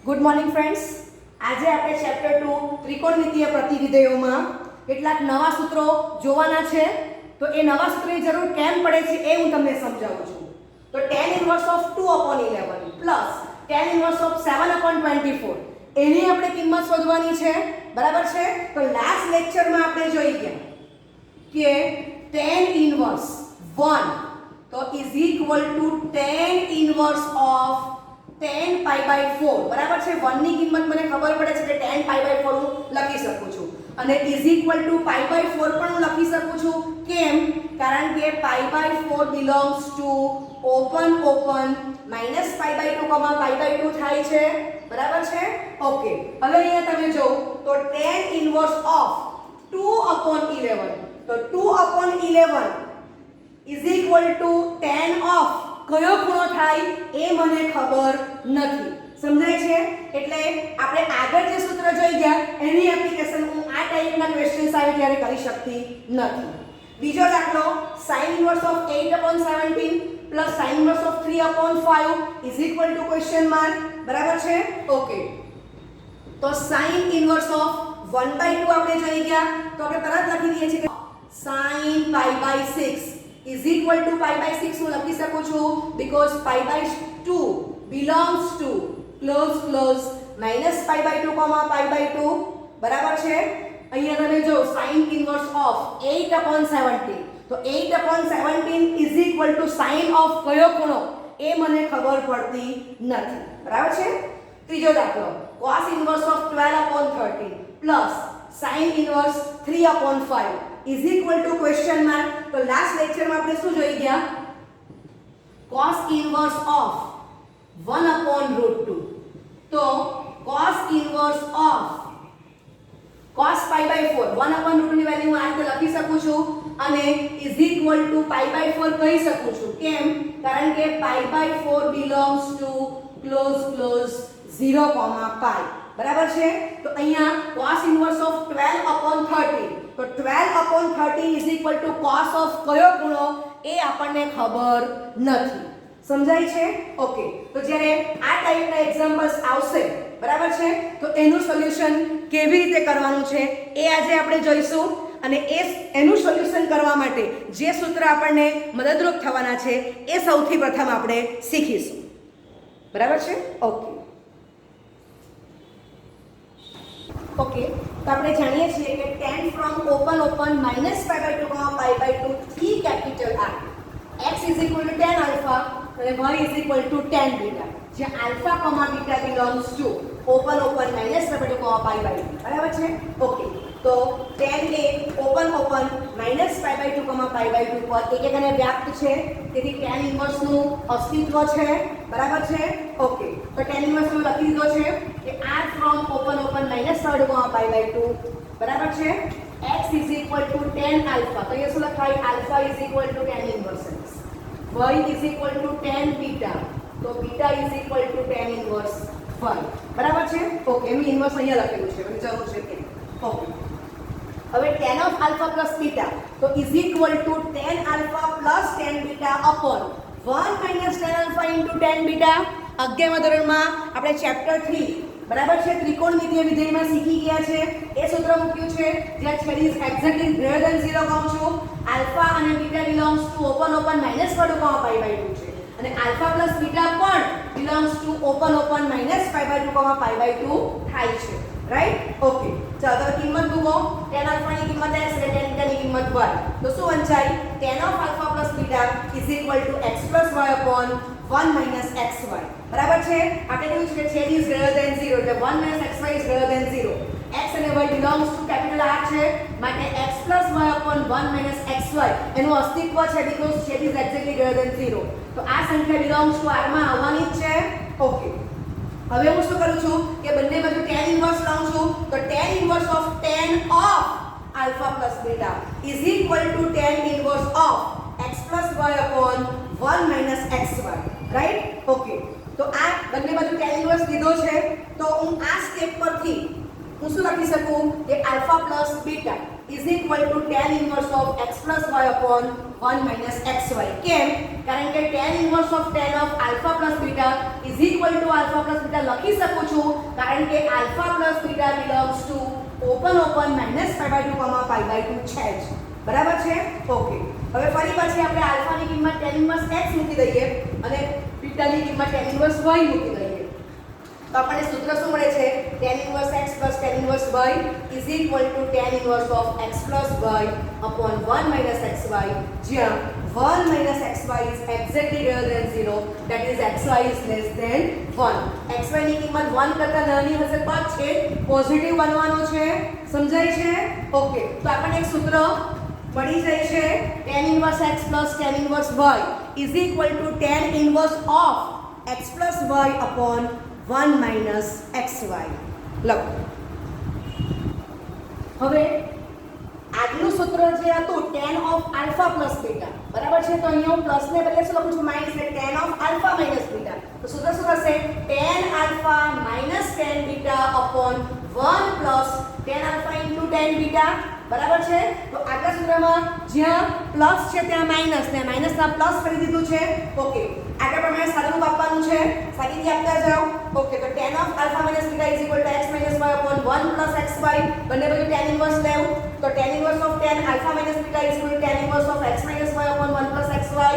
Good morning friends. આજે આપણે chapter 2 ત્રિકોણમિતીય પ્રતિવિધેયોમાં કેટલાક નવા સૂત્રો જોવાના છે. તો એ નવા સૂત્રની જરૂર કેમ પડે છે એ હું તમને સમજાવું છું. તો tan inverse of 2/11 plus tan inverse of 7/24 એની આપણે કિંમત શોધવાની છે. બરાબર છે? તો લાસ્ટ લેક્ચરમાં આપણે જોઈ ગયા કે tan ઇન્વર્સ 1 તો is equal two tan inverse of tan pi/4. બરાબર છે? 1 ની કિંમત મને ખબર પડે છે કે tan pi/4 હું લખી શકું છું અને ઇઝ ઇક્વલ ટુ pi/4 પણ હું લખી શકું છું. કેમ? કારણ કે pi/4 belongs to open minus pi/2 pi/2 થાય છે. બરાબર છે? ઓકે. હવે અહીંયા તમે જો તો tan ઇન્વર્સ ઓફ 2/11 તો 2/11 is equal two tan of કયો ખૂણો થાય એ મને ખબર નથી. સમજાય છે? એટલે આપણે આગળ જે સૂત્ર જોઈ ગયા એની એપ્લિકેશન હું આ ટાઈપના ક્વેશ્ચન્સ આવે ત્યારે કરી શકતી નથી. બીજો દાખલો sin inverse of 8/17 plus sin inverse of 3/5 is equal two question mark. બરાબર છે? ઓકે. તો sin ઇન્વર્સ ઓફ 1/2 આપણે જોઈ ગયા તો આપણે તરત લખી દઈએ છીએ કે sin pi/6 is equal to pi/6 હું લખી શકું છું because pi/2 belongs to close minus pi/2 pi/2. બરાબર છે? અહીંયા તમે જો sin inverse of 8/17 તો 8/17 is equal to sin of કયો ખૂણો એ મને ખબર પડતી નથી. બરાબર છે? ત્રીજો દાખલો cos inverse of 12/13 plus sin inverse 3/5 is equal to question mark. તો લાસ્ટ લેક્ચરમાં આપણે શું જોઈ ગયા? cos inverse of 1/√2. તો cos inverse of cos pi/4 1/√2 ની વેલ્યુ હું આ રીતે લખી શકું છું અને is equal to pi/4 કહી શકું છું. કેમ? કારણ કે pi/4 belongs to close 0, pi. બરાબર છે? તો અહીંયા cos inverse of 12/13 તો 12/13 is equal to cos of કયો ખૂણો એ આપણને ખબર નથી. સમજાય છે? ઓકે. તો જ્યારે આ ટાઈપના એક્ઝામ્પલ્સ આવશે બરાબર છે તો એનું સોલ્યુશન કેવી રીતે કરવાનું છે એ આજે આપણે જોઈશું અને એનું સોલ્યુશન કરવા માટે જે સૂત્ર આપણને મદદરૂપ થવાના છે એ સૌથી પ્રથમ આપણે શીખીશું. બરાબર છે? ઓકે. ઓકે. તો આપણે જાણીએ છીએ કે tan from open minus pi/2 pi/2 3 capital R x is equal to tan alpha અને y is equal to tan beta જ્યાં alpha beta belongs to open minus pi/2 pi/2. બરાબર છે? ઓકે. તો tan એ open minus pi/2 pi/2 પર એક અને વ્યાપ્ત છે તેથી tan ઇન્વર્સ નું અસ્તિત્વ છે. બરાબર છે? ઓકે. તો tan ઇન્વર્સ નું લખી દીધો છે કે r from open minus pi/2 pi/2. બરાબર છે? x is equal to tan alpha તો એ શું લખાય? alpha is equal to tan inverse x. y is equal to tan beta તો beta is equal to tan inverse y. બરાબર છે? Okay. એનું inverse અહીંયા લખેલું છે મને જરૂર છે કે. ઓકે. હવે tan of alpha plus beta તો is equal to tan alpha plus tan beta upon 1 minus tan alpha into tan beta. 11મા ધોરણમાં આપણે ચેપ્ટર 3 બરાબર છે ત્રિકોણમિતીય વિધેયમાં શીખી ગયા છે. એ સૂત્ર મૂક્યું છે જ્યાં છેદ ઇઝ એક્ઝેક્ટલી ગ્રેટર ધેન 0 કહું છું. આલ્ફા અને beta belongs to open minus pi/2 pi/2 છે અને આલ્ફા પ્લસ બીટા પણ belongs to open minus pi/2 pi/2 થાય છે. રાઈટ? ઓકે. ચાલો તો કિંમત મૂકો. tan alpha ની કિંમત x અને tan beta ની કિંમત y. તો શું વંચાય? tan of alpha plus beta is equal to x plus y upon 1 minus xy. બરાબર છે? આપણે કહ્યું છે કે છેદ ઇઝ ગ્રેટર ધેન 0 એટલે 1 minus xy is greater than 0. x અને y belongs to capital R છે માટે x plus y upon 1 minus xy એનું અસ્તિત્વ છે because છેદ ઇઝ એક્ઝેક્ટલી ગ્રેટર ધેન 0. તો આ સંખ્યા belongs to R માં આવવાની જ છે. ઓકે. હવે હું શું કરું છું કે બંને બાજુ tan ઇન્વર્સ લઉં છું તો tan inverse of tan of alpha plus beta is equal to tan inverse of x plus y upon 1 minus xy. Right? Okay. તો આ બંને બાજુ tan ઇન્વર્સ લીધો છે તો હું આ સ્ટેપ પરથી હું શું લખી શકું કે alpha plus beta is equal to tan inverse of x plus y upon 1 minus xy. કેમ? કારણ કે tan inverse of tan of alpha plus beta beta is equal to alpha plus beta લખી શકું છું કારણ કે alpha plus beta belongs to open -π/2, π/2 છે જ. બરાબર છે? ઓકે. હવે ફરી પાછી આપણે આલ્ફાની કિંમત tan ઇન્વર્સ x મૂકી દઈએ અને બીટાની કિંમત tan ઇન્વર્સ y મૂકી દઈએ. તો આપણને સૂત્ર શું મળે છે? tan inverse x plus tan inverse y is equal to tan inverse of x plus y upon 1 minus xy, જ્યાં 1 minus xy is exactly greater than 0, that is xy is less than 1. xy ની કિંમત 1 કરતા નાની હશે તો જ છે positive બનવાનું છે. સમજાય છે? ઓકે. તો આપણને એક સૂત્ર મળી જાય છે tan inverse x plus tan inverse y is equal to tan inverse of x plus y upon 1 minus xy. લખો. હવે આગલું સૂત્ર જે હતું tan of alpha plus beta, બરાબર છે? તો અહીંયા હું પ્લસ ને બદલે શું લખું છું? માઈનસ, એટલે tan of alpha minus beta. તો સૂત્ર શું થશે? tan alpha minus tan beta upon 1 plus tan alpha into tan beta. બરાબર છે? તો આગલા સૂત્રમાં જ્યાં પ્લસ છે ત્યાં માઈનસ, ને માઈનસના પ્લસ કરી દીધું છે. ઓકે. આગળ પ્રમાણે સાદુરૂપ આપવાનું છે. સાદીથી આપતા જાઓ. ઓકે. તો tan of alpha minus beta is equal to x minus y upon 1 plus xy. બંને બાજુ tan inverse લેવું. તો tan inverse of tan alpha minus beta is equal to tan inverse of x minus y upon 1 plus xy.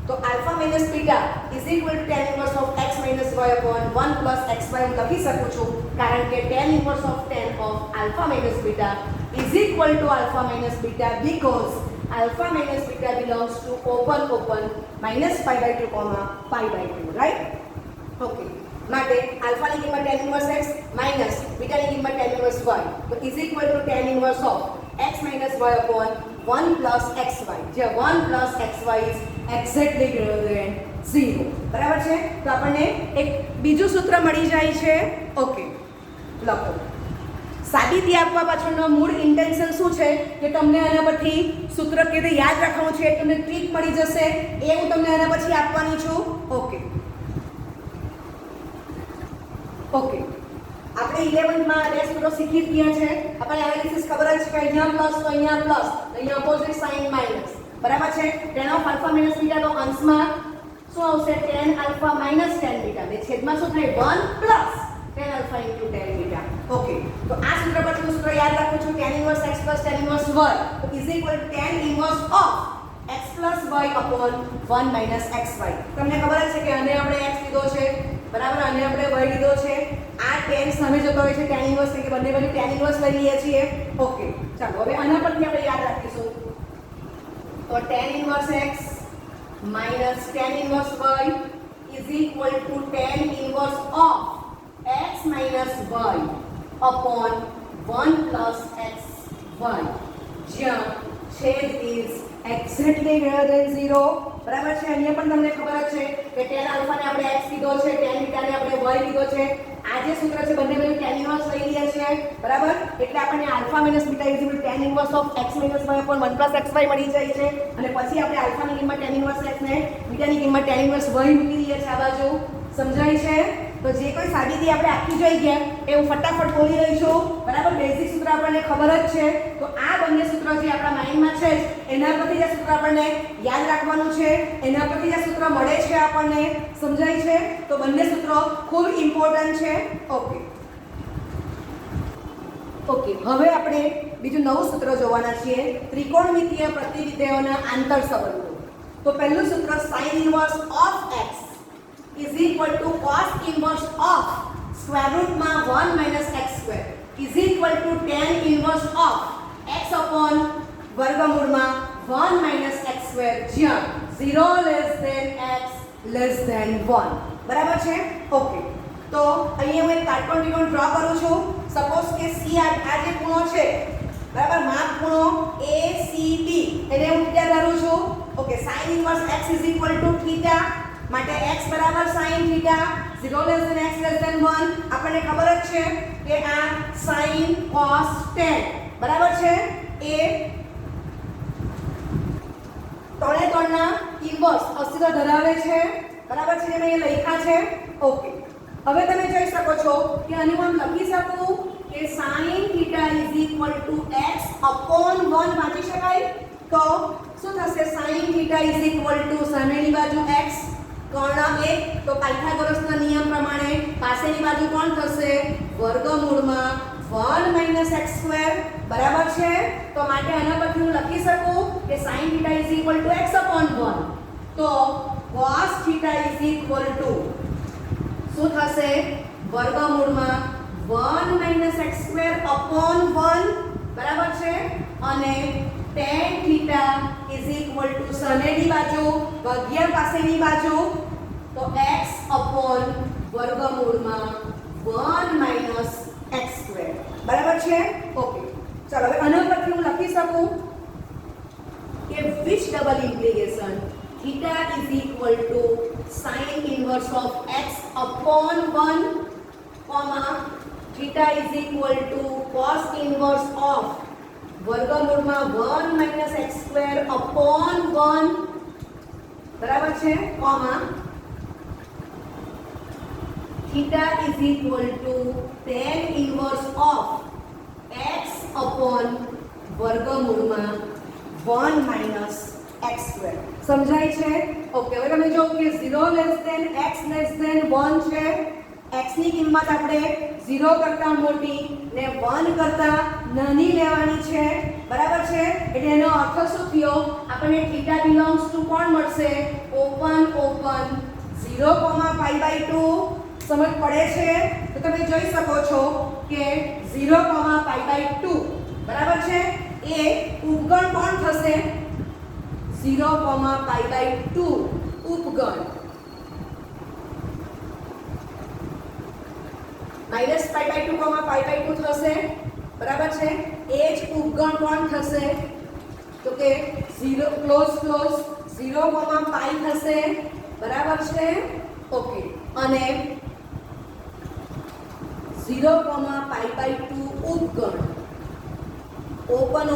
તો alpha minus beta is equal to tan inverse of x minus y upon 1 plus xy હું લખી શકું છું કારણ કે tan inverse of tan of alpha minus beta is equal to alpha minus beta because alpha minus beta belongs to open -π/2, π/2, right? Okay. માટે alpha ની કિંમત tan inverse x minus beta ની કિંમત tan inverse y તો is equal to tan inverse of x minus y upon 1 plus xy, જે 1 plus xy is exactly greater than 0. બરાબર છે? તો આપણને એક બીજું સૂત્ર મળી જાય છે. ઓકે. લખો. સાબિતી આપવા પાછળનો મૂળ ઇન્ટેન્શન શું છે કે તમને આના પરથી સૂત્ર કેવી રીતે યાદ રાખવાનું છે, તમને ટ્રીક મળી જશે એ હું તમને આના પછી આપવાની છું. ઓકે. ઓકે. આપણે 11th માં બે સૂત્રો શીખી ગયા છે. આપણને એનાલિસિસ ખબર જ છે કે અહીંયા પ્લસ તો અહીંયા પ્લસ, અહીંયા ઓપોઝિટ સાઇન માઈનસ. બરાબર છે? tan of alpha minus beta તો અંશમાં શું આવશે? tan alpha minus tan beta. બે છેદમાં શું થાય? 1 plus tan alpha into tan beta. Okay. તો આ સૂત્ર પરથી હું સૂત્ર યાદ રાખું છું tan inverse x plus tan inverse y is equal to tan inverse of x plus y upon 1 minus xy. તમને ખબર જ છે કે આને આપણે x લીધો છે, બરાબર? આને આપણે y લીધો છે. આ tan સામે જતો હોય છે tan inverse, એટલે કે બંને બાજુ tan inverse લઈ લઈએ છીએ. ઓકે. ચાલો હવે આના પરથી આપણે યાદ રાખીશું. તો tan inverse x minus tan inverse y is equal to tan inverse of x minus y upon 1 plus xy, જ્યાં છેદ is exactly greater than 0. બરાબર છે? અહીંયા પણ તમને ખબર જ છે કે tan alpha ને આપણે x લીધો છે, tan beta ને આપણે y લીધો છે. આ જે સૂત્ર છે બંને બાજુ tan inverse લઈ લીધા છે. બરાબર? એટલે આપણને alpha minus beta is equal to tan inverse of x minus y upon 1 plus xy મળી જાય છે. અને પછી આપણે alpha ની કિંમત tan inverse x ને beta ની કિંમત tan inverse y મૂકી દઈએ છીએ આ બાજુ. સમજાય છે? તો જે કોઈ સાબિતી આપણે આખી જોઈ ગયા એ હું ફટાફટ બોલી રહી છું. બરાબર? બેઝિક સૂત્ર આપણને ખબર જ છે. તો આ બંને સૂત્ર જે આપણા માઇન્ડમાં છે એના પરથી જે સૂત્ર આપણને યાદ રાખવાનું છે, એના પરથી જે સૂત્ર મળે છે આપણને. સમજાય છે? તો બંને સૂત્રો ખૂબ ઇમ્પોર્ટન્ટ છે. ઓકે. ઓકે. હવે આપણે બીજું નવું સૂત્ર જોવાના છીએ, ત્રિકોણમિતીય પ્રતિવિધેયોના આંતર સંબંધો. તો પહેલું સૂત્ર sin inverse of x is equal to cos inverse of square root માં 1 minus x square is equal to tan inverse of x upon વર્ગમૂળમાં 1 minus x square, જ્યાં 0 less than x less than 1. બરાબર છે? Okay. તો અહીંયા હું એક કાટકોણ ત્રિકોણ ડ્રો કરું છું. સપોઝ કે C આ જે ખૂણો છે, બરાબર, માપ ખૂણો ACB, એને હું θ ધારું છું. Okay. sin inverse x is equal to θ, માટે x બરાબર sin θ, 0 less than x less than 1. આપણને ખબર જ છે કે આ sin cos tan, બરાબર છે, એ 3 ના ઇન્વર્સ અસ્તિત્વ ધરાવે છે. બરાબર છે? મેં એ લખ્યા છે. ઓકે. હવે તમે જોઈ શકો છો કે આનું હું લખી શકું કે sin θ is equal to x upon 1 વાંચી શકાય. તો શું થશે? sin θ is equal to સામેની બાજુ x કર્ણ 1 તો પાયથાગોરસના નિયમ પ્રમાણે પાસેની બાજુ કોણ થશે વર્ગમૂળમાં 1 - x², બરાબર છે. તો માટે આના પરથી હું લખી શકું કે sin θ = x/1. તો cos θ = શું થશે વર્ગમૂળમાં 1 - x²/1, બરાબર છે. અને tan θ = સનેડી બાજુ ભાગ્યા પાસેની બાજુ તો x/વર્ગમૂળમાં 1 - x², બરાબર છે. ઓકે, ચાલો હવે આના પરથી હું લખી શકું કે which double integration θ = sin inverse of x/1, θ = cos inverse of વર્ગમૂળમાં 1 - x²/1, બરાબર છે. θ = tan inverse of x/વર્ગમૂળમાં 1 - x². સમજાય છે? ઓકે, હવે તમે જો કે 0 < x < 1 છે. x ની કિંમત આપણે 0 કરતા મોટી ને 1 કરતા નાની લેવાની છે, બરાબર છે. એટલે એનો અર્થ શું થયો આપણને θ belongs to કોણ મળશે ઓપન 0,π/2. સમજ પડે છે? તો તમે જોઈ શકો છો કે 0,π/2, બરાબર છે. એ ઉપગણ કોણ થશે 0,π/2 ઉપગણ -π/2, થશે, બરાબર છે. એ જ ઉપગણ કોણ થશે તો કે 0,π થશે, બરાબર છે. ઓકે, અને 0,π/2 ઉપગણ ઓપન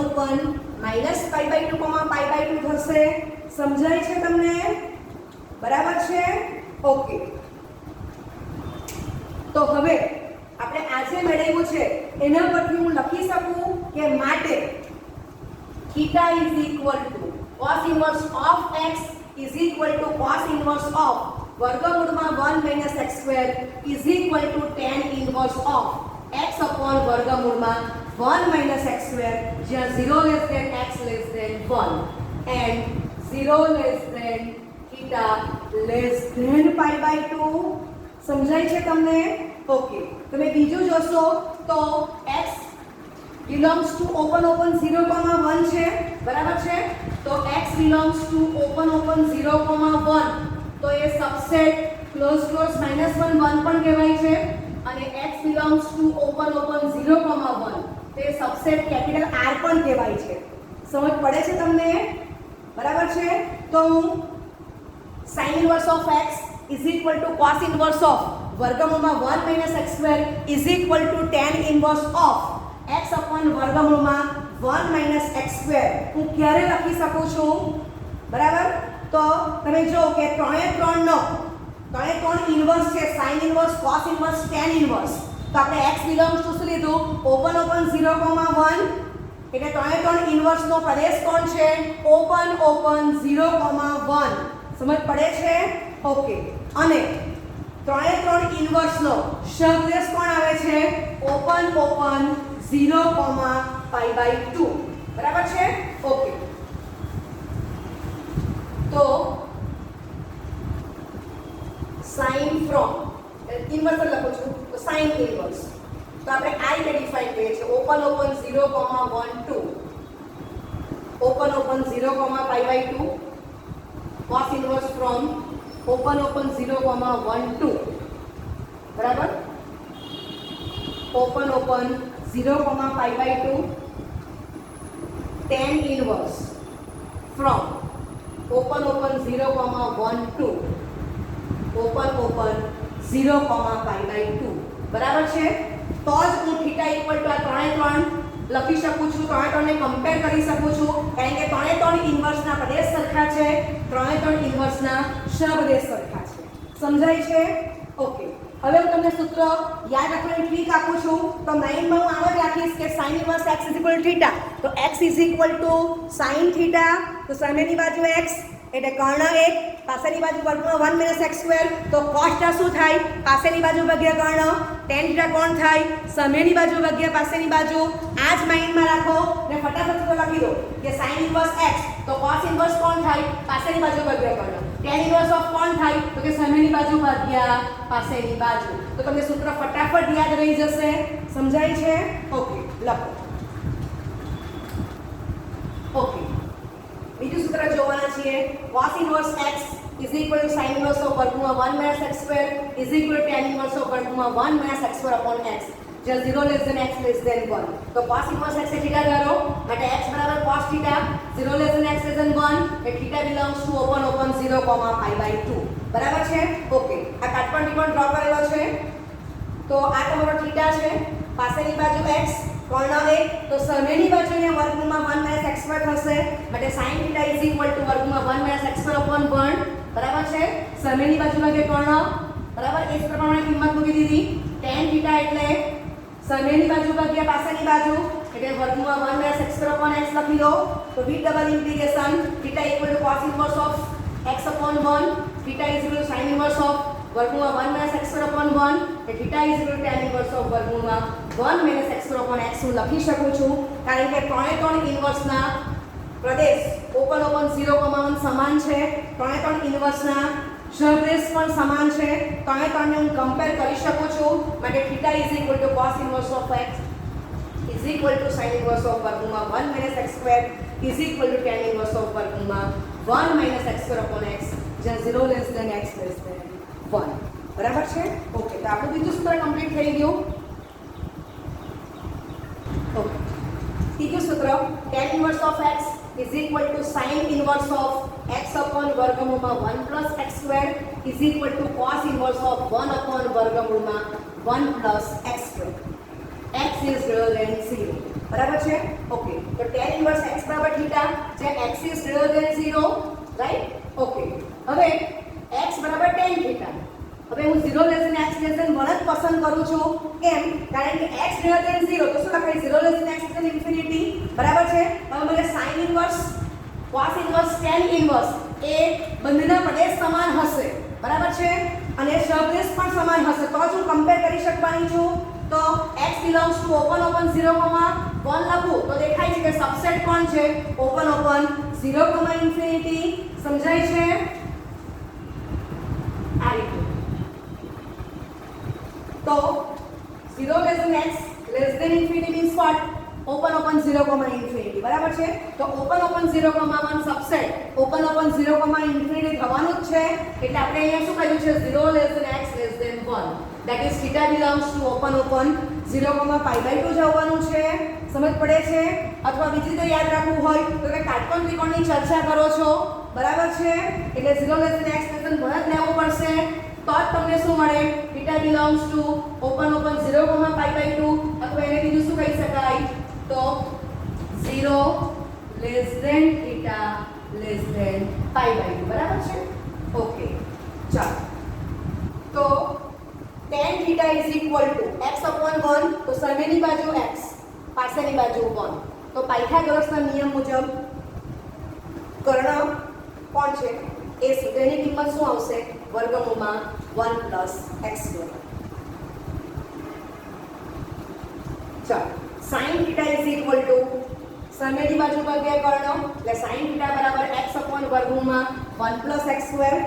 -π/2 થશે. સમજાય છે તમને? બરાબર છે. ઓકે, તો હવે આપણે આજે મેળવ્યું છે એના પરથી હું લખી શકું કે માટે θ = cos inverse of x = cos inverse of વર્ગમૂળમાં 1 - x² = tan inverse of x/વર્ગમૂળમાં 1 - x², જ્યાં 0 < x < 1 and 0 θ π/2. સમજાય છે તમને? ઓકે, તમે બીજું જોશો તો x belongs to open 0,1 છે, બરાબર છે. તો x belongs to open 0,1 તો એ સબસેટ ક્લોઝ -1 1 પણ કહેવાય છે. અને x belongs to open 0,1 તે સબસેટ કેપિટલ R પણ કહેવાય છે. સમજ પડે છે તમને? બરાબર છે. તો sin inverse of x = cos inverse of વર્ગમૂળમાં 1 - x² = tan inverse of x/વર્ગમૂળમાં 1 - x². હું ક્યારે લખી શકું છું? બરાબર. તો તમે જો કે 3 નો ઇન્વર્સ છે sin inverse, cos inverse, tan inverse. તો આપણે x belongs to શું લીધું ઓપન 0,1 એટલે 3 ઇન્વર્સ નો પ્રદેશ કોણ છે ઓપન 0,1. સમજ પડે છે? ઓકે, અને 3 ઇન્વર્સ નો સહગુણક કોણ આવે છે ઓપન 0,π/2, બરાબર છે. ઓકે, તો sin from ઇન્વર્સ લખું છું તો sin ઇન્વર્સ તો આપણે આ રીતે ડિફાઇન કરીએ છીએ open 0,12 open 0,π/2 cos inverse from open 0,12, બરાબર. open 0,π/2 tan inverse from open 0,12 open 0,π/2, બરાબર છે. તો જ હું θ = આ 3 લખી શકું છું, 3 ને કમ્પેર કરી શકું છું, કારણ કે 3 ઇન્વર્સના પ્રદેશ સરખા છે, 3 ઇન્વર્સના સહપ્રદેશ સરખા છે. સમજાય છે? ઓકે, હવે હું તમને સૂત્ર યાદ રાખવાની ટ્રીક આપું છું. તો 9 માં હું આમ જ રાખીશ કે sin inverse x = θ. તો x = sin θ, તો સામેની બાજુ x એટલે કર્ણ 1 પાછળની બાજુ વર્ગમૂળમાં 1 - x². તો cos શું થાય? પાછળની બાજુ ભાગ્યા કર્ણ. tan θ કોણ થાય? સામેની બાજુ ભાગ્યા પાછળની બાજુ. આ જ માઇન્ડમાં રાખો ને ફટાફટ તો લખી દો કે sin ઇન્વર્સ x તો cos ઇન્વર્સ કોણ થાય? પાછળની બાજુ ભાગ્યા કર્ણ. tan ઇન્વર્સ ઓફ કોણ થાય? તો કે સામેની બાજુ ભાગ્યા પાછળની બાજુ. તો તમને સૂત્ર ફટાફટ યાદ રહી જશે. સમજાય છે? ઓકે, લખો. ઓકે, બીજું સૂત્ર જોવાના છીએ. cos inverse x is equal to sin inverse of વર્ગમૂળમાં 1 - x² is equal to tan inverse of વર્ગમૂળમાં 1 - x² upon x, જ્યાં 0 less than x less than 1. તો cos inverse x એ θ ધારો માટે x બરાબર cos θ, 0 less than x less than 1 A θ belongs to open 0, pi/2. બરાબર છે? Okay, આ કાટકોણ ત્રિકોણ ડ્રો કરેલો છે. તો આ તમારો θ છે, પાછળની બાજુ x, કર્ણ 1, તો સામેની બાજુ અહીંયા વર્ગમૂળમાં 1 - x² થશે માટે sin θ is equal to વર્ગમૂળમાં 1 - x² upon 1. બરાબર છે? સામેની બાજુ લાગે કર્ણ. બરાબર? એ જ પ્રમાણે કિંમત મૂકી દીધી. tan θ એટલે સામેની બાજુ ભાગ્યા પાછળની બાજુ એટલે વર્ગમૂળમાં 1 - x² upon x લખી દો. તો v double implication θ equal to cos inverse of x upon 1, θ is equal to sin inverse of વર્ગમૂળમાં 1 - x² upon 1 એટલે θ is equal to tan inverse of વર્ગમૂળમાં 1 - x² upon x હું લખી શકું છું કારણ કે ત્રણે ઇન્વર્સના પ્રદેશ ઓપન 0, 1 સમાન છે. ત્રણે ઇન્વર્સના સહપ્રદેશ પણ સમાન છે. ત્રણે હું કમ્પેર કરી શકું છું માટે θ is equal to cos inverse of x is equal to sin inverse of વર્ગમૂળમાં 1 - x² is equal to tan inverse of વર્ગમૂળમાં 1 - x² upon x, જ્યાં 0 less than x less than 1. બરાબર છે? ઓકે, તો આપણું બીજું સૂત્ર કમ્પ્લીટ થઈ ગયું. ઓકે, ત્રીજું સૂત્ર tan inverse of x is equal to sin inverse of x upon વર્ગમૂળમાં 1 + x² is equal to cos inverse of 1 upon વર્ગમૂળમાં 1 + x². x is greater than 0. બરાબર છે? ઓકે, તો tan inverse x બરાબર θ, જ્યાં x is greater than 0, right? Okay, હવે x બરાબર tan θ. હવે હું 0 less than x less than 1 જ પસંદ કરું છું. કેમ? કારણ કે x greater than 0 તો શું લખાય? 0 less than x less than infinity. બરાબર છે? હવે મને sin inverse, cos inverse, tan inverse એ બંનેના પ્રદેશ સમાન હશે. બરાબર છે? અને સહપ્રદેશ પણ સમાન હશે તો જ હું કમ્પેર કરી શકવાની છું. તો x belongs to open 0, 1 લખું તો દેખાય છે કે સબસેટ કોણ છે? open 0, infinity. સમજાય છે? આ રીતે. તો 0 less than x less than infinity means what? open 0, infinity. બરાબર છે? તો open 0, 1 સબસેટ open 0, infinity થવાનું જ છે. એટલે આપણે અહીંયા શું કહ્યું છે? 0 less than x less than 1. that is θ belongs to open 0, pi/2 જવાનું છે. સમજ પડે છે? અથવા બીજી રીતે યાદ રાખવું હોય તો કે કાટકોણ ત્રિકોણની ચર્ચા કરો છો. બરાબર છે? એટલે 0 less than x less than 1 જ લેવું પડશે તો જ તમને શું મળે? θ belongs to open 0, pi/2 અથવા એને બીજું શું કહી શકાય? તો 0 less than θ less than pi/2. બરાબર છે? ઓકે, ચાલો. તો tan θ is equal to x upon 1 તો સામેની બાજુ x, પાછળની બાજુ 1. તો પાયથાગોરસના નિયમ મુજબ કર્ણ કોણ છે? એ સૂત્રની કિંમત શું આવશે? વર્ગમૂળમાં 1 + x². ચાલો, sin θ is equal to સામેની બાજુ ભાગ્યા કર્ણ એટલે sin θ બરાબર x upon વર્ગમૂળમાં 1 + x².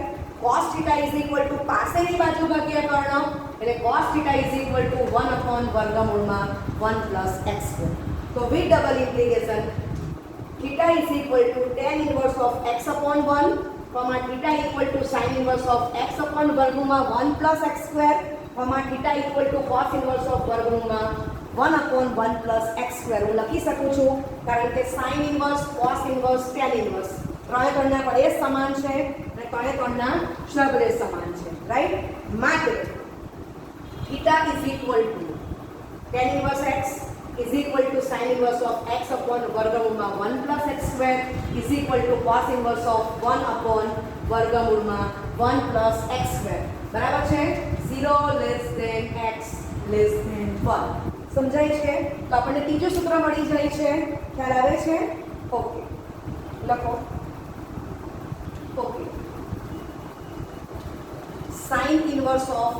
cos θ is equal to પાછળની બાજુ ભાગ્યા કર્ણ એટલે cos θ is equal to 1 upon વર્ગમૂળમાં 1 + x². તો v double implication θ is equal to tan inverse of x upon 1, θ equal to sin inverse of x upon વર્ગમૂળમાં 1 + x², θ equal to cos inverse of વર્ગમૂળમાં 1 upon 1 + x². હું લખી શકું છું કારણ કે sin inverse, cos inverse, tan inverse ત્રણેયના પ્રદેશ સમાન છે અને ત્રણેયના સહપ્રદેશ સમાન છે. રાઈટ? માટે θ is equal to tan inverse x is equal to sin inverse of x upon વર્ગમૂળમાં 1 + x² is equal to cos inverse of 1 upon વર્ગમૂળમાં 1 + x². બરાબર છે? 0 less than x less than 1. સમજાય છે? તો આપણને ત્રીજું સૂત્ર મળી જાય છે. ખ્યાલ આવે છે? ઓકે, લખો. ઓકે, સાઇન ઇનવર્સ ઓફ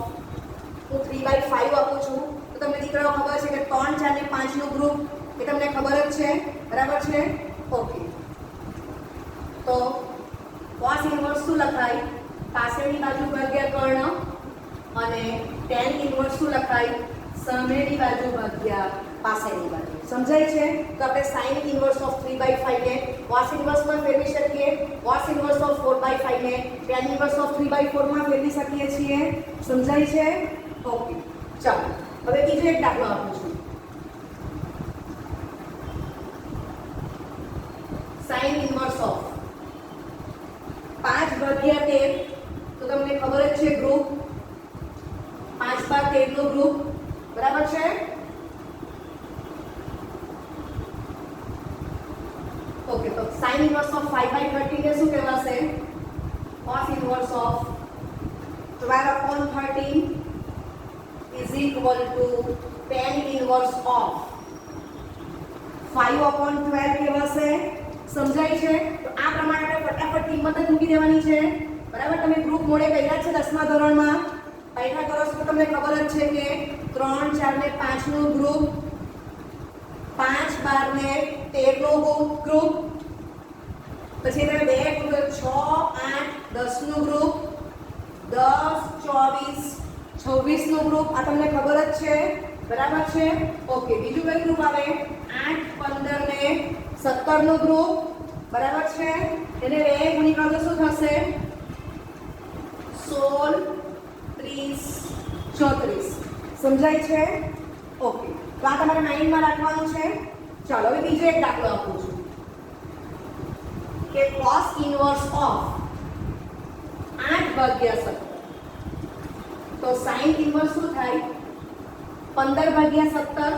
હું 3/5 આપું છું. તો તમને દીકરાઓ ખબર છે કે 3, 4 ને 5 નું ગ્રુપ એ તમને ખબર જ છે, બરાબર છે? ઓકે. તો cos ઇનવર્સ શું લખાય? પાછળની બાજુ ભાગ્યા કર્ણ, અને tan ઇનવર્સ શું લખાય? સામેની બાજુ ભાગ્યા પાછળની બાજુ. સમજાય છે? તો આપણે sin ઇનવર્સ ઓફ 3/5 ને cos ઇનવર્સ માં ફેરવી શકીએ, cos ઇનવર્સ ઓફ 4/5 ને tan ઇનવર્સ ઓફ 3/4 માં ફેરવી શકીએ છીએ. સમજાય છે? ઓકે. ચાલો હવે બીજો એક દાખલો આપું છું. sin ઇનવર્સ ઓફ 5/13, તો તમને ખબર જ છે ગ્રુપ 5/13 નો ગ્રુપ, બરાબર છે? ઓકે. તો sin ઇનવર્સ ઓફ 5/13 ને શું કહેવાશે? cos inverse of 12/13 is equal to tan inverse of 5/12 કહેવાશે. સમજાય છે? તો આ પ્રમાણે આપણે ફટાફટ કિંમત જ મૂકી દેવાની છે, બરાબર? તમે ગ્રુપ મોડે કર્યા છે 10મા ધોરણમાં, પાયથાગોરસ તો તમને ખબર જ છે કે 3, 4 ને 5 નું ગ્રુપ, 5, 12 ને 13 નું ગ્રુપ, પછી તમે 2 ગ્રુપ 6, 8, 10 નું ગ્રુપ, 10, 24, 26 નું ગ્રુપ, આ તમને ખબર જ છે, બરાબર છે? ઓકે. બીજું કયું ગ્રુપ આવે? 8, 15 ને 17 નું ગ્રુપ, બરાબર છે? એને 2 ગુણ્યા તો શું થશે? 16, 30, 34. સમજાય છે? ઓકે. તો આ તમારે માઇન્ડમાં રાખવાનું છે. ચાલો હવે બીજો એક દાખલો આપું છું કે cos ઇનવર્સ ઓફ 8/17, તો sin ઇનવર્સ શું થાય? 15/17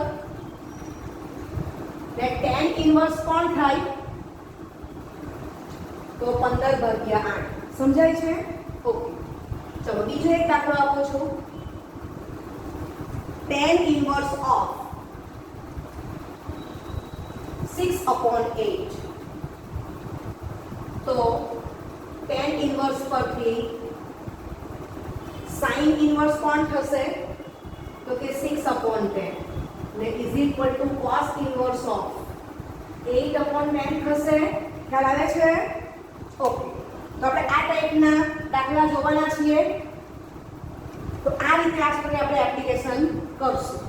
ને tan ઇનવર્સ કોણ થાય? તો 15/8. સમજાય છે? ઓકે. ચલો બીજો એક દાખલો આપું છું. tan ઇનવર્સ ઓફ 6/8, તો tan ઇનવર્સ પરથી sin ઇનવર્સ કોણ થશે? તો કે 6/10 ને is equal two cos inverse of 8/10 થશે. ખ્યાલ આવે છે? ઓકે. તો આપણે આ ટાઈપના દાખલા જોવાના છીએ. તો આ રીતે આજ સુધી આપણે એપ્લિકેશન કરશું.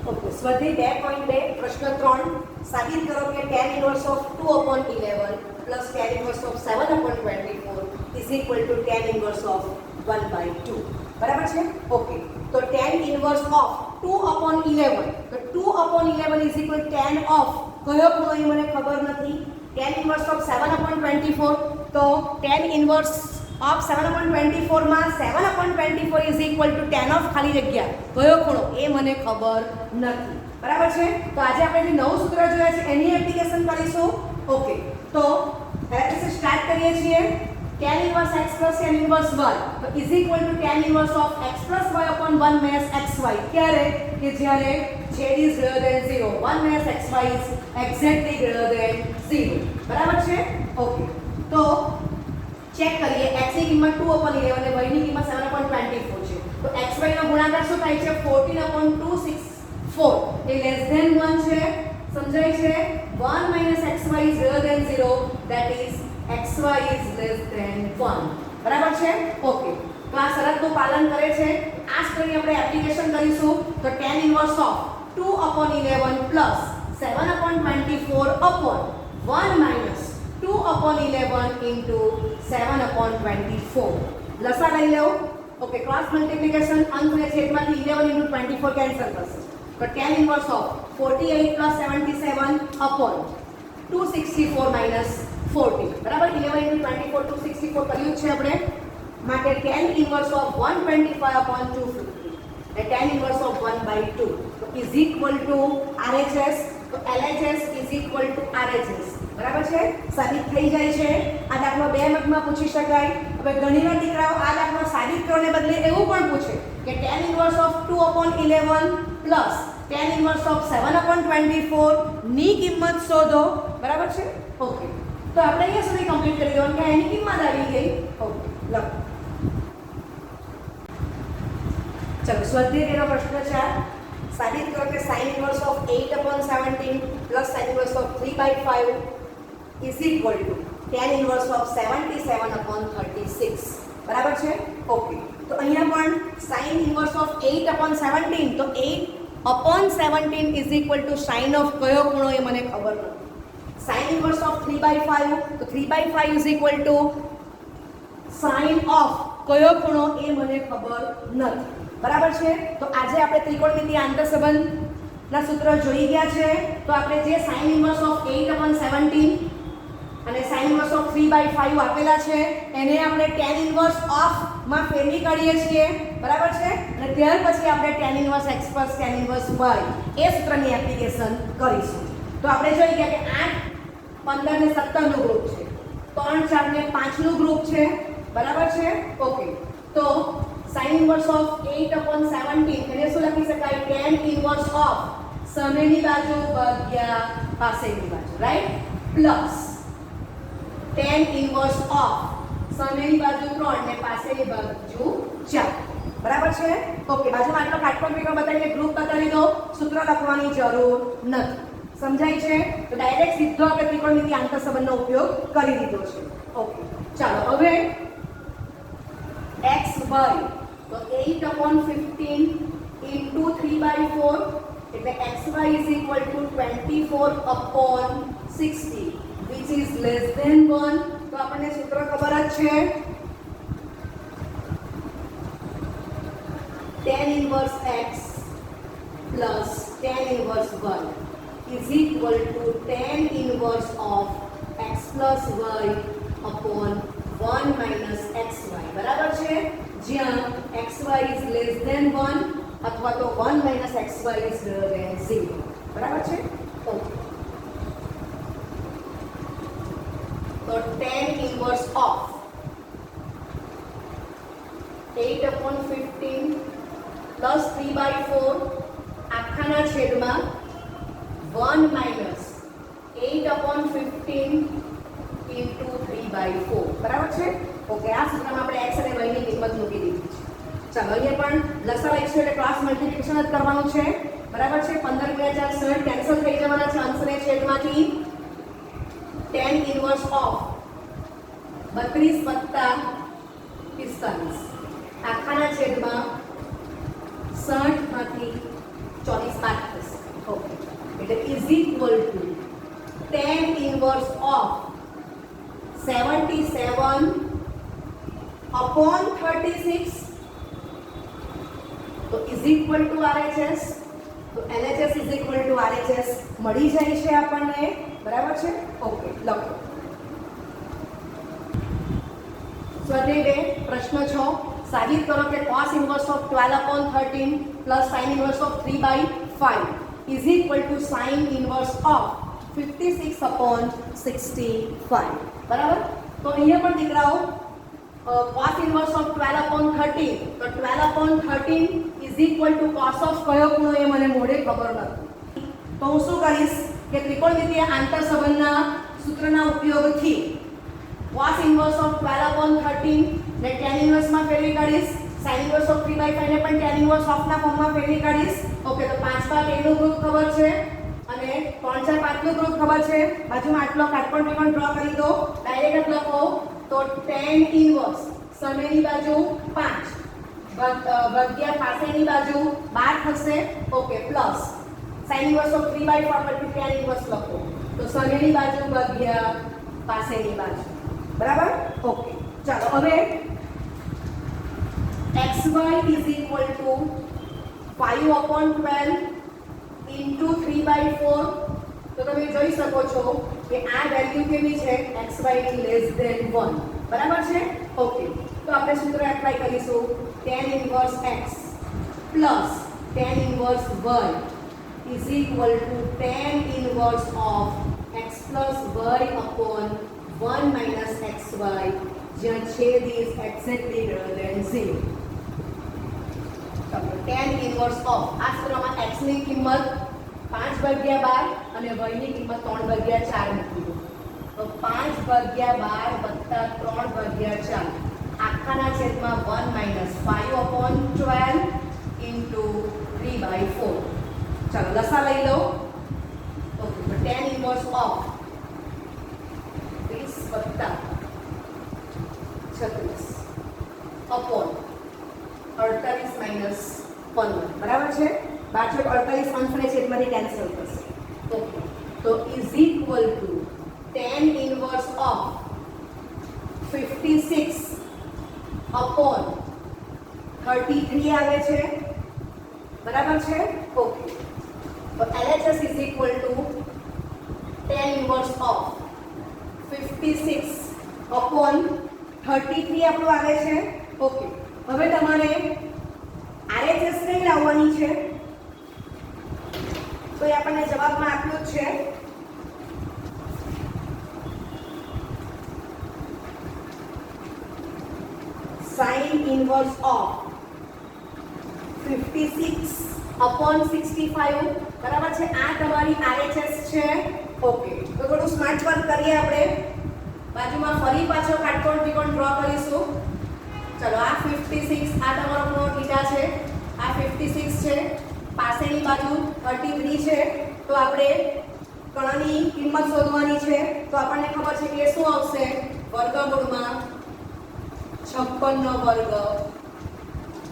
ઓકે. સ્વાધ્યાય 2.2 પ્રશ્ન 3 સાબિત કરો કે tan inverse of 2/11 plus tan inverse of 7/24 is equal two tan inverse of 1/2. બરાબર છે? ઓકે. તો tan ઇનવર્સ ઓફ 2/11, તો 2/11 ઇઝ ઇક્વલ tan ઓફ કયો ખૂણો એ મને ખબર નથી. tan ઇનવર્સ ઓફ 7/24, તો tan ઇનવર્સ ઓફ 7/24 માં 7/24 is equal two tan of ખાલી જગ્યા કયો ખૂણો એ મને ખબર નથી. બરાબર છે? તો આજે આપણે જે નવું સૂત્ર જોયા છે એની એપ્લિકેશન કરીશું. ઓકે. તો એપ્લિકેશન સ્ટાર્ટ કરીએ છીએ. tan inverse x plus tan inverse y તો is equal to tan inverse of x plus y upon 1 minus xy. ક્યારે? કે જ્યારે z is greater than 0, 1 minus xy is exactly greater than 0. બરાબર છે? Okay. તો check કરીએ. x ની કિંમત 2/11 અને y ની કિંમત 7/24 છે. તો xy નો ગુણાકાર શું થાય છે? 14/264 એ લેસ ધેન 1 છે. સમજાય છે? 1 minus xy is greater than 0, that is xy is less than 1. બરાબર છે? ઓકે. તો આ શરતનું પાલન કરે છે. આ સ્ટોરી આપણે એપ્લિકેશન કરીશું. તો tan inverse of 2/11 plus 7/24 upon 1 minus 2/11 into 7/24. લસા લઈ લો. ઓકે. ક્રોસ મલ્ટીપ્લિકેશન અંક અને છેદમાંથી 11 into 24 કેન્સલ થશે. તો tan inverse of 48 plus 77 upon 264 minus 40. બરાબર? 11 into 24 264 કર્યું છે આપણે. માટે tan ઇનવર્સ ઓફ 125/250 અને tan ઇનવર્સ ઓફ 1/2 તો is equal to RHS. તો LHS is equal to RHS. બરાબર છે? સાબિત થઈ જાય છે. આ દાખલો 2 માર્કમાં પૂછી શકાય. હવે ઘણીવાર દીકરાઓ આ દાખલો સાબિત કરવાને બદલે એવું પણ પૂછે કે tan inverse of 2/11 plus tan inverse of 7/24 ની કિંમત શોધો. બરાબર છે? ઓકે. તો તો આપણે અહીંયા સુધી કમ્પ્લીટ કરી દેવાનું કે એની કિંમત આવી ગઈ. ઓકે લખો. ચલો સ્વાધ્યાયનો પ્રશ્ન 4 સાબિત કરો કે sin inverse of 8/17 plus sin inverse of 3/5 is equal to tan inverse of 77/36. બરાબર છે? ઓકે. તો અહીંયા પણ sin inverse of 8/17 તો 8/17 is equal to sin of કયો ખૂણો એ મને ખબર નથી. sin inverse of 3/5 તો 3/5 is equal to sin of કયો ખૂણો એ મને ખબર નથી. બરાબર છે? તો આજે આપણે ત્રિકોણમિતિય આંતરસંબંધના સૂત્ર જોઈ ગયા છે. તો આપણે જે sin inverse of 8/17 અને sin inverse of 3/5 આપેલા છે એને આપણે tan inverse of માં ફેરવી કાઢીએ છીએ. બરાબર છે? અને ત્યાર પછી આપણે tan inverse x plus tan inverse y એ સૂત્રની એપ્લિકેશન કરીશું. તો આપણે જોઈ ગયા કે 8 15 ને 17 નું ગ્રુપ છે, 3 4 ને 5 નું ગ્રુપ છે. બરાબર છે? ઓકે. તો sin inverse of 8/17 એને શું લખી શકાય? tan inverse of સામેની બાજુ ભાગ્યા પાસેની બાજુ, right? Plus tan inverse of સામેની બાજુ 3 ને પાસેની બાજુ 4. બરાબર છે? ઓકે. બાજુમાં આટલો કાટકોણ ત્રિકોણ બતાવીને ગ્રુપ બતાવી દો, સૂત્ર લખવાની જરૂર નથી. સમજાય છે? તો ડાયરેક્ટ સીધો આપણે ત્રિકોણમિતિય આંતરસંબંધનો ઉપયોગ કરી દીધો છે. ઓકે. ચાલો હવે x y તો 8/15 into 3/4 એટલે xy is equal to 24/60 which is less than 1. તો આપણને સૂત્ર ખબર જ છે, tan inverse x plus tan inverse y is equal to tan inverse of x plus y upon 1 minus xy. બરાબર છે? જ્યાં xy is less than 1 અથવા તો 1 minus xy is greater than 0. બરાબર છે? ઓકે. તો tan inverse of 8/15 plus 3/4 આખાના છેદમાં 1 minus 8/15 into 3/4. બરાબર છે? ઓકે. આ સૂત્રમાં આપણે x અને y ની કિંમત મૂકી દીધી છે. ચાલો અહીંયા પણ લસા લઈશું એટલે ક્રોસ મલ્ટિપ્લિકેશન જ કરવાનું છે. બરાબર છે? 15 × 4 60 કેન્સલ થઈ જવાના છે અંશને છેદમાંથી. tan inverse of 32 + 45 આખાના છેદમાં 60 માંથી 24 બાદ થશે. ઓકે. એટલે is equal to tan inverse of 77/36 તો is equal to RHS. તો LHS is equal to RHS મળી જાય છે આપણને. બરાબર છે? ઓકે. લખો. સ્વાધ્યાય 2 પ્રશ્ન 6 સાબિત કરો કે cos inverse of 12/13 plus sin inverse of 3/5 is equal to sin inverse of 56/65. બરાબર? તો અહીંયા પણ દીકરાઓ cos inverse of 12/13 તો 12/13 is equal to cos of કયો ખૂણો એ મને મોઢે ખબર નથી. તો હું શું કરીશ કે ત્રિકોણમિતિય આંતરસંબંધના સૂત્રના ઉપયોગથી cos inverse of 12/13 ને tan inverse માં ફેરવી કાઢીશ. sin inverse of 3/5 ને પણ tan inverse of ના ફોર્મમાં ફેરવી કાઢીશ. ઓકે. તો 5 ભાગ a નું ગ્રુપ ખબર છે અને 3 4 5 નું ગ્રુપ ખબર છે. બાજુમાં આટલો કાટકોણ ત્રિકોણ ડ્રો કરી દો. ડાયરેક્ટ લખો. તો tan inverse સામેની બાજુ 5 ભાગ્યા પાસેની બાજુ 12 થશે. Okay. Plus sin inverse of 3/5 પરથી tan inverse લખો. તો સામેની બાજુ ભાગ્યા પાસેની બાજુ. બરાબર? ઓકે. ચાલો હવે xy is equal to 5/12 into 3/4. તો તમે જોઈ શકો છો કે આ વેલ્યુ કેવી છે? xy ની લેસ ધેન 1. બરાબર છે? ઓકે. તો આપણે સૂત્ર એપ્લાય કરીશું. tan inverse x plus tan inverse y is equal to tan inverse of x plus y upon 1 minus xy જ્યાં છેદ is exactly greater than 0. tan inverse of આ સૂત્રમાં x ની કિંમત 5/12 અને y ની કિંમત 3/4 મૂકી દો. તો 5/12 + 3/4 આખાના છેદમાં 1 - 5/12 into 3/4. ચાલો લસા લઈ લો. ઓકે, તો tan inverse of 30 + 36 upon 48 - 15. બરાબર છે? બાજુ 48 અંશને છેદમાંથી કેન્સલ થશે. ઓકે, તો is equal two tan inverse of 56 upon 33 આવે છે. બરાબર છે? ઓકે, તો LHS is equal to tan inverse of 56 upon 33 આપણું આવે છે. ઓકે, હવે તમારે RHS કઈ લાવવાની છે? તો એ આપણને જવાબમાં આપ્યું જ છે. sin inverse of 56 upon 65. બરાબર છે? આ તમારી RHS છે. ઓકે, તો થોડું સ્માર્ટ વર્ક કરીએ આપણે. બાજુમાં ફરી પાછો કાટકોણ ત્રિકોણ ડ્રો કરીશું. ચલો, આ 56, આ તમારો ખૂણો થીટા છે, આ 56 છે, પાસેની બાજુ 33 છે. તો આપણે કર્ણની કિંમત શોધવાની છે. તો આપણને ખબર છે કે શું આવશે? વર્ગમૂળમાં 56 નો વર્ગ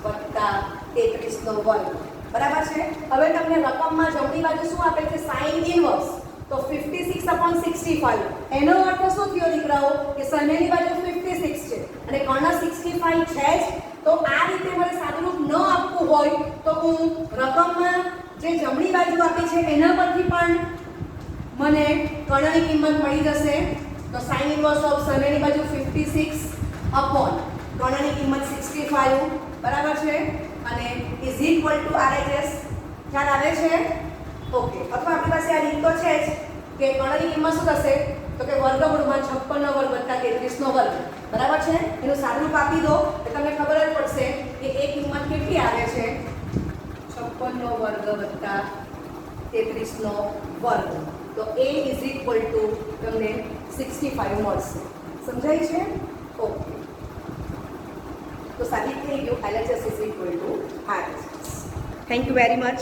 વત્તા 33 નો વર્ગ. બરાબર છે? હવે તમને રકમમાં જમણી બાજુ શું આપે છે? sin inverse. તો 56/65. એનો અર્થ શું થયો દીકરાઓ? કે સામેની બાજુ 56 છે અને કર્ણ 65 છે જ. તો આ રીતે મને સાદુરૂપ ન આપવું હોય તો હું રકમમાં જે જમણી બાજુ આપી છે એના પરથી પણ મને કર્ણની કિંમત મળી જશે. તો sin ઇનવર્સ ઓફ સામેની બાજુ 56 upon કર્ણની કિંમત 65. બરાબર છે? અને ઇઝ ઇક્વલ ટુ RHS. ખ્યાલ આવે છે? ઓકે, અથવા આપણી પાસે આ રીત તો છે જ કે કર્ણની કિંમત શું થશે? તો કે વર્ગમૂળમાં 56 નો વર્ગ વત્તા 33 નો વર્ગ. બરાબર છે? એનું સાદુરૂપ આપી દો એટલે તમને ખબર જ પડશે કે એ કિંમત કેટલી આવે છે. 56 નો વર્ગ વત્તા 33 નો વર્ગ. તો A ઇઝ ઇક્વલ ટુ તમને 65 મળશે. સમજાય છે? ઓકે, તો સાબિત થઈ ગયું LHS is equal two RHS. Thank you very much.